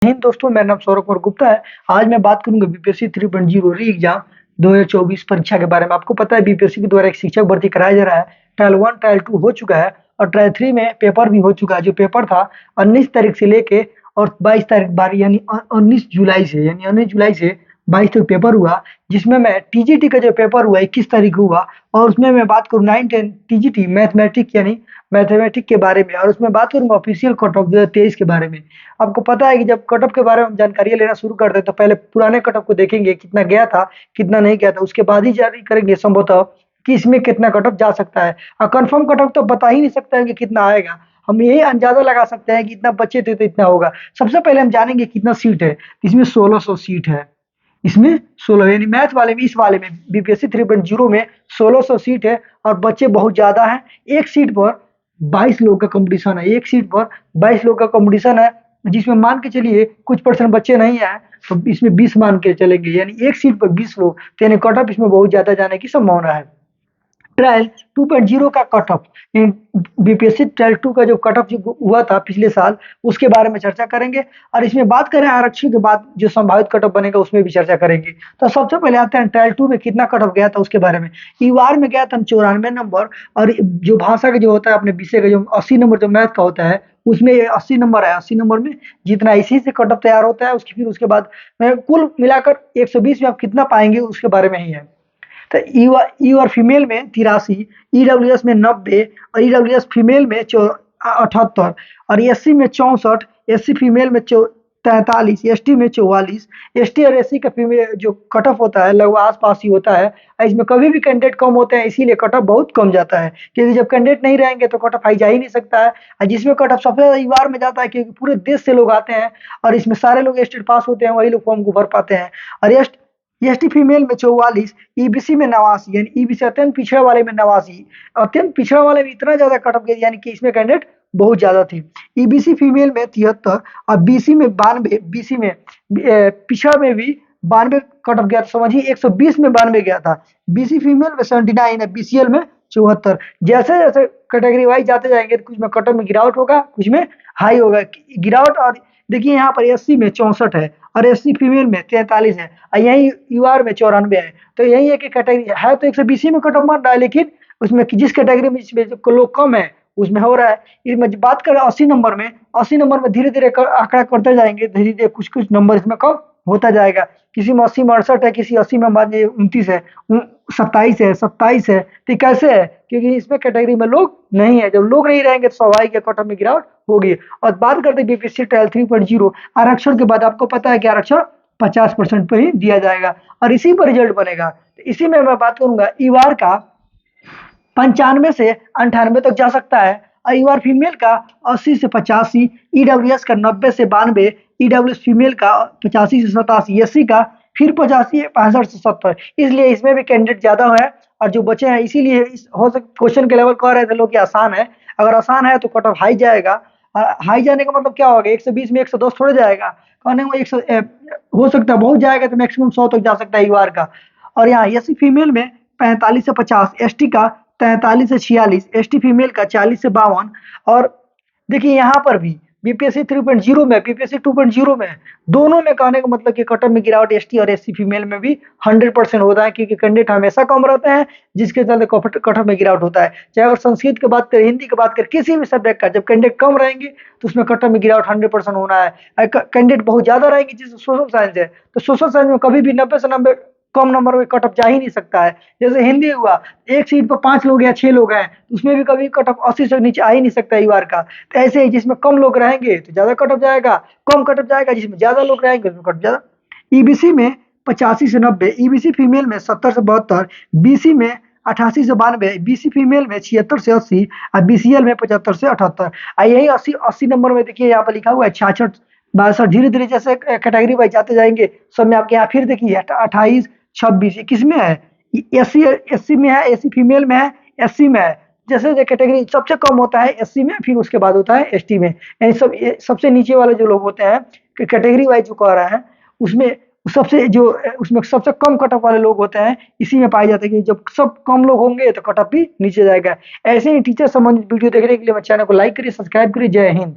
हिंद दोस्तों, मेरा नाम सौरभ कुमार गुप्ता है। आज मैं बात करूंगा बीपीएससी 3.0 री एग्जाम 2024 परीक्षा के बारे में। आपको पता है बीपीएससी के द्वारा एक शिक्षक भर्ती कराया जा रहा है। ट्रायल 1 ट्रायल 2 हो चुका है और ट्रायल 3 में पेपर भी हो चुका है। जो पेपर था 19 तारीख से लेके और 22 तारीख बार यानी 19 जुलाई से 22 तक पेपर हुआ, जिसमें मैं टीजीटी का जो पेपर हुआ 21 तारीख को हुआ। और उसमें मैं बात करूँ 9-10 टीजीटी मैथमेटिक यानी मैथमेटिक के बारे में, और उसमें बात करूंगा ऑफिशियल कट ऑफ 2023 के बारे में। आपको पता है कि जब कट ऑफ के बारे में हम जानकारी लेना शुरू करते हैं तो पहले पुराने कट ऑफ को देखेंगे, कितना गया था कितना नहीं गया था, उसके बाद ही जारी करेंगे संभवतः कि इसमें कितना कट ऑफ जा सकता है। और कंफर्म कट ऑफ तो बता ही नहीं सकते हैं कि कितना आएगा, हम यही अंदाजा लगा सकते हैं कि इतना बचे थे तो इतना होगा। सबसे पहले हम जानेंगे कितना सीट है। इसमें 1600 सीट है। इसमें 16 यानी मैथ वाले में, इस वाले में बीपीएससी 3.0 में 1600 सीट है और बच्चे बहुत ज्यादा हैं। एक सीट पर 22 लोग का कंपटीशन है। एक सीट पर 22 लोग का कंपटीशन है, जिसमें मान के चलिए कुछ परसेंट बच्चे नहीं आए तो इसमें 20 मान के चलेंगे, यानी एक सीट पर 20 लोग, तो यानी कट ऑफ इसमें बहुत ज्यादा जाने की संभावना है। ट्रायल 2.0 का कट ऑफ, बीपीएससी ट्रायल 2 का जो कट ऑफ जो हुआ था पिछले साल, उसके बारे में चर्चा करेंगे। और इसमें बात करें आरक्षण के बाद जो संभावित कट ऑफ बनेगा उसमें भी चर्चा करेंगे। तो सबसे पहले आते हैं ट्रायल 2 में कितना कट ऑफ गया था उसके बारे में। ईवार में गया था 94 नंबर, और जो भाषा का जो होता है अपने विषय का जो 80 नंबर जो मैथ का होता है उसमें 80 नंबर है। 80 नंबर में जितना इसी से कट ऑफ तैयार होता है उसकी फिर उसके बाद कुल मिलाकर 120 में आप कितना पाएंगे उसके बारे में ही है। तो ई और फीमेल में 83, ईडब्ल्यूएस में 90 और ईडब्ल्यूएस फीमेल में 78 और एससी में 64, एससी फीमेल में 43, एसटी में 44। एसटी और एससी का फीमेल जो कट ऑफ होता है लगभग आसपास ही होता है। इसमें कभी भी कैंडिडेट कम होते हैं, इसीलिए कट ऑफ बहुत कम जाता है, क्योंकि जब कैंडिडेट नहीं रहेंगे तो कट ऑफ हाई जा ही नहीं सकता है। और जिसमें कट ऑफ सबसे ज्यादा युवा में जाता है क्योंकि पूरे देश से लोग आते हैं और इसमें सारे लोग स्टेट पास होते हैं, वही लोग फॉर्म को भर पाते हैं। और एसटी फीमेल में 44, ईबीसी में 89, यानी ईबीसी अत्यंत पिछड़ा वाले में 89। अत्यंत पिछड़ा वाले में इतना ज्यादा कट ऑफ गया यानी कि इसमें कैंडिडेट बहुत ज्यादा थे। ईबीसी फीमेल में 73 और बीसी में 92, बीसी में पिछड़ा में भी 92 कट ऑफ गया, तो समझिए 120 में 92 गया था। बीसी फीमेल में 79 है, बीसीएल में 74। जैसे जैसे कैटेगरी वाइज जाते जाएंगे तो कुछ में कट ऑफ में गिरावट होगा, कुछ में हाई होगा गिरावट। और देखिए यहाँ पर एससी में 64 है और एससी फीमेल में 43 है और यही यूआर में 94 है। तो यही है कि कैटेगरी है तो 120 में कट ऑफ मार रहा है, लेकिन उसमें जिस कैटेगरी में जिसमें लोग कम है उसमें हो रहा है। इसमें बात करें 80 नंबर में, 80 नंबर में धीरे धीरे आंकड़ा करते जाएंगे, धीरे धीरे कुछ कुछ नंबर इसमें कम होता जाएगा। किसी में 80 में 68 है, किसी 80 में 29 है, 27 है, 27 है। तो कैसे है? क्योंकि इसमें कैटेगरी में लोग नहीं है। जब लोग नहीं रहेंगे तो स्वाभाविक है कट ऑफ में गिरावट होगी। और बात करते हैं बीपीएससी ट्रायल 3.0 आरक्षण के बाद, आपको पता है कि आरक्षण 50% पे ही दिया जाएगा और इसी पर रिजल्ट बनेगा। तो इसी में मैं बात करूंगा ईवार का 95 से 98 तक जा सकता है और ईवार फीमेल का 80 से 85, ईडब्ल्यूएस का 90 से 92, ईडब्ल्यूएस फीमेल का 85 से 87, एससी का फिर 85, 65 से 70। इसलिए इसमें भी कैंडिडेट ज्यादा है और जो बचे हैं इसीलिए हो सकता क्वेश्चन के लेवल कह रहे थे लोग कि आसान है। अगर आसान है तो कट ऑफ हाई जाएगा, और हाई जाने का मतलब क्या होगा, 120 में 110 थोड़े जाएगा, कहने को 100 हो सकता है बहुत जाएगा तो मैक्सिमम 100 तक जा सकता है ईवार का। और यहाँ एससी फीमेल में 45 से 50, एसटी का 43 से 46, एसटी फीमेल का 40 से 52। और देखिए यहाँ पर भी बीपीएससी 3.0 में, बीपीएससी 2.0 में, दोनों में कहने का मतलब कि कट ऑफ में गिरावट एसटी और एससी फीमेल में भी 100% होता है, क्योंकि कैंडिडेट हमेशा कम रहते हैं जिसके चलते कट ऑफ में गिरावट होता है। चाहे अगर संस्कृत की बात करें, हिंदी की बात करें, किसी भी सब्जेक्ट का जब कैंडिडेट कम रहेंगे तो उसमें कट ऑफ में गिरावट 100% होना है। कैंडिडेट बहुत ज्यादा रहेंगे जैसे सोशल साइंस है, तो सोशल साइंस में कभी भी 90 से 90 कम नंबर में कट ऑफ जा ही नहीं सकता है। जैसे हिंदी हुआ, एक सीट पर 5 लोग या 6 लोग हैं तो उसमें भी कभी कट ऑफ 80 से नीचे आ ही नहीं सकता ईवार का। तो ऐसे ही जिसमें कम लोग रहेंगे तो ज्यादा कट ऑफ जाएगा, कम कट ऑफ जाएगा जिसमें ज्यादा लोग रहेंगे उसमें कट ज्यादा। ईबीसी में 85 से 90, ईबीसी फीमेल में 70 से 72, बीसी में 88 से 92, बीसी फीमेल में 76 से 80 और बीसीएल में 75 से 78। यही 80 नंबर में देखिए यहाँ पर लिखा हुआ है 66, 62। धीरे धीरे जैसे कैटेगरी वाइज जाते जाएंगे सब में आपके यहाँ फिर देखिए 28, 26 ये किस में है, एससी एससी में है, एससी फीमेल में है, एससी में है। जैसे कैटेगरी सबसे कम होता है एससी में, फिर उसके बाद होता है एसटी में, यानी सबसे नीचे वाले जो लोग होते हैं कैटेगरी वाइज जो कह रहे हैं उसमें सबसे जो उसमें सबसे कम कट ऑफ वाले लोग होते हैं इसी में पाए जाते हैं कि जब सब कम लोग होंगे तो कट ऑफ भी नीचे जाएगा। ऐसे ही टीचर संबंधित वीडियो देखने के लिए मेरे चैनल को लाइक करिए, सब्सक्राइब करिए। जय हिंद।